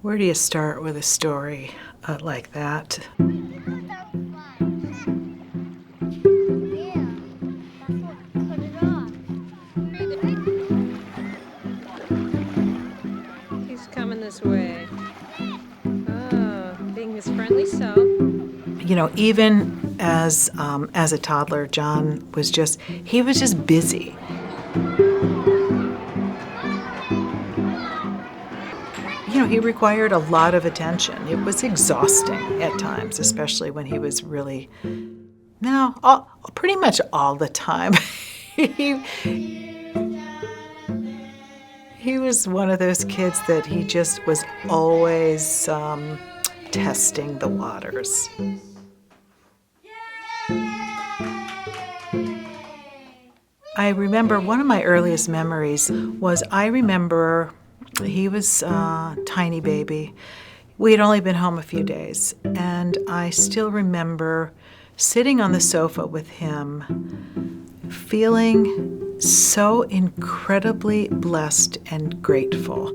Where do you start with a story like that? He's coming this way. Oh, being his friendly self. You know, even as a toddler, John was he was just busy. You know, he required a lot of attention. It was exhausting at times, especially when he was really, no, pretty much all the time. he, he was one of those kids that he just was always testing the waters. I remember one of my earliest memories was I remember he was a tiny baby. We had only been home a few days, and I still remember sitting on the sofa with him, feeling so incredibly blessed and grateful.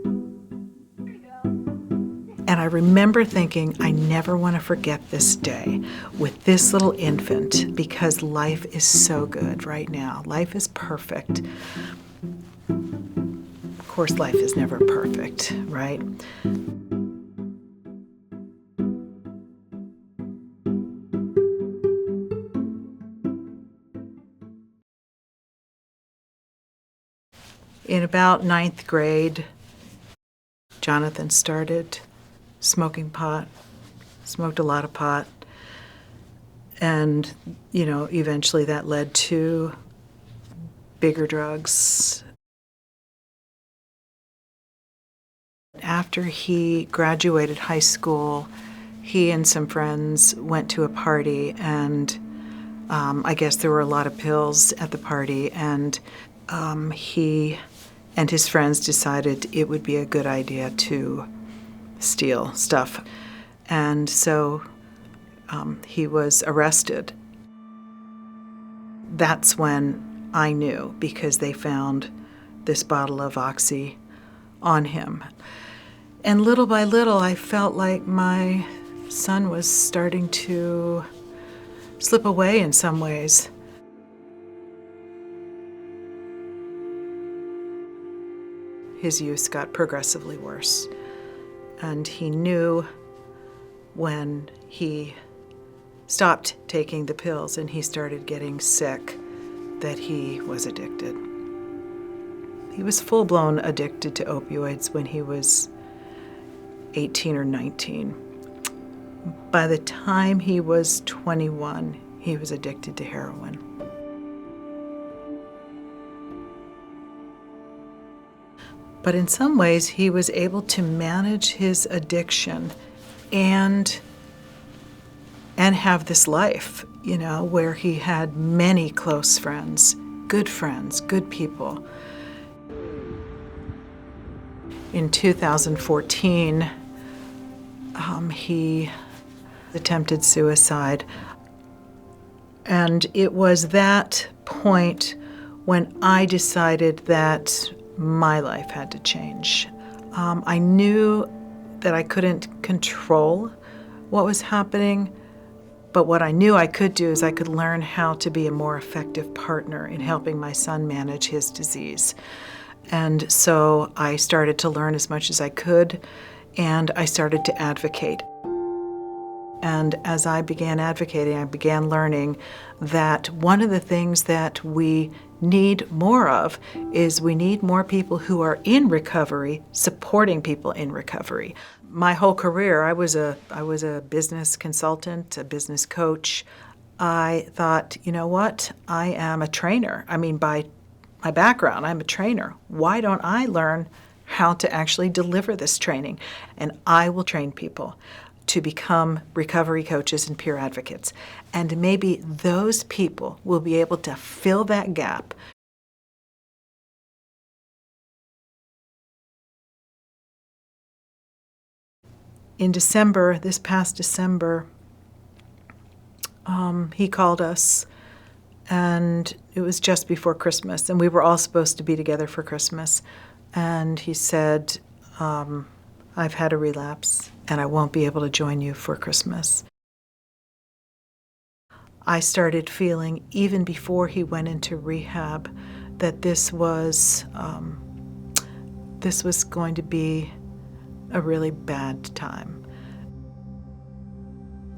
And I remember thinking, I never want to forget this day with this little infant because life is so good right now. Life is perfect. Of course, life is never perfect, right? In about 9th grade, Jonathan started smoking pot, smoked a lot of pot, and, you know, eventually that led to bigger drugs. After he graduated high school, he and some friends went to a party, and I guess there were a lot of pills at the party, and he and his friends decided it would be a good idea to steal stuff. And so he was arrested. That's when I knew, because they found this bottle of Oxy on him. And little by little, I felt like my son was starting to slip away in some ways. His use got progressively worse. And he knew when he stopped taking the pills and he started getting sick that he was addicted. He was full-blown addicted to opioids when he was 18 or 19. By the time he was 21, he was addicted to heroin. But in some ways, he was able to manage his addiction and have this life, you know, where he had many close friends, good people. In 2014, he attempted suicide. And it was that point when I decided that my life had to change. I knew that I couldn't control what was happening, but what I knew I could do is I could learn how to be a more effective partner in helping my son manage his disease. And so I started to learn as much as I could, and I started to advocate. And as I began advocating, I began learning that one of the things that we need more of is we need more people who are in recovery, supporting people in recovery. My whole career, I was a business consultant, a business coach. I thought, you know what? I am a trainer. I mean, by my background, I'm a trainer. Why don't I learn how to actually deliver this training? And I will train people to become recovery coaches and peer advocates. And maybe those people will be able to fill that gap. In December, this past December, he called us, and it was just before Christmas, and we were all supposed to be together for Christmas. And he said, I've had a relapse and I won't be able to join you for Christmas. I started feeling, even before he went into rehab, that this was going to be a really bad time.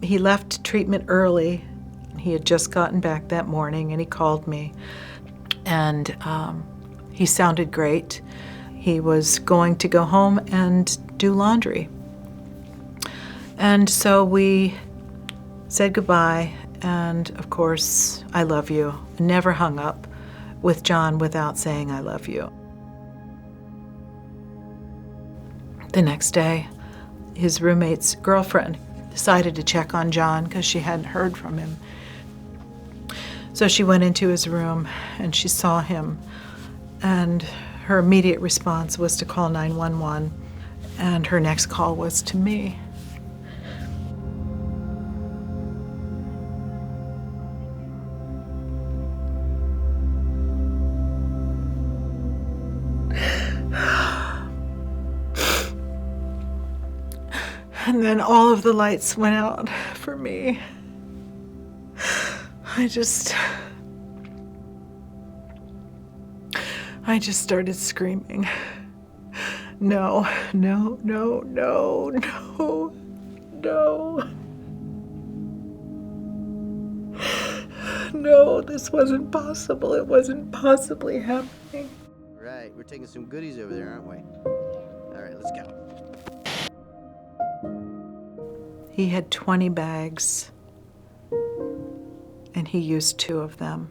He left treatment early. He had just gotten back that morning, and he called me, and he sounded great. He was going to go home and do laundry. And so we said goodbye, and of course, I love you. Never hung up with John without saying I love you. The next day, his roommate's girlfriend decided to check on John because she hadn't heard from him. So she went into his room and she saw him, and her immediate response was to call 911, and her next call was to me. And then all of the lights went out for me. I just started screaming. No, no, no, no, no, no. No, this wasn't possible. It wasn't possibly happening. Right, we're taking some goodies over there, aren't we? All right, let's go. He had 20 bags, and he used 2 of them.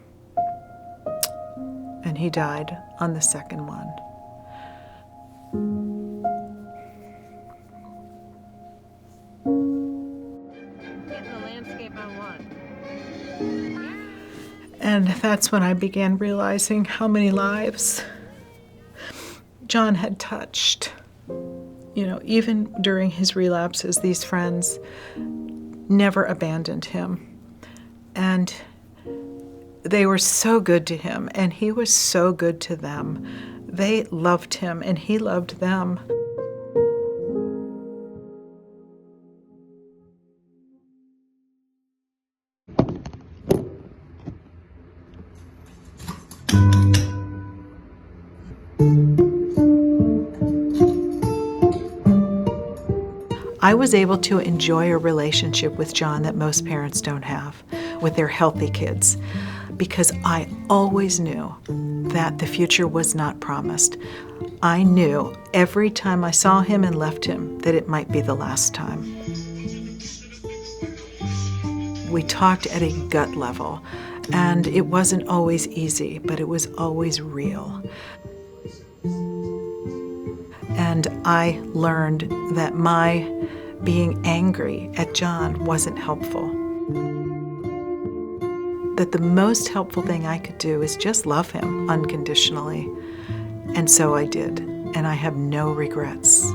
And he died on the second one. Getting the landscape I want. And that's when I began realizing how many lives John had touched. You know, even during his relapses, these friends never abandoned him. And they were so good to him, and he was so good to them. They loved him, and he loved them. I was able to enjoy a relationship with John that most parents don't have with their healthy kids, because I always knew that the future was not promised. I knew every time I saw him and left him that it might be the last time. We talked at a gut level, and it wasn't always easy, but it was always real. And I learned that my being angry at John wasn't helpful. That the most helpful thing I could do is just love him unconditionally. And so I did, and I have no regrets.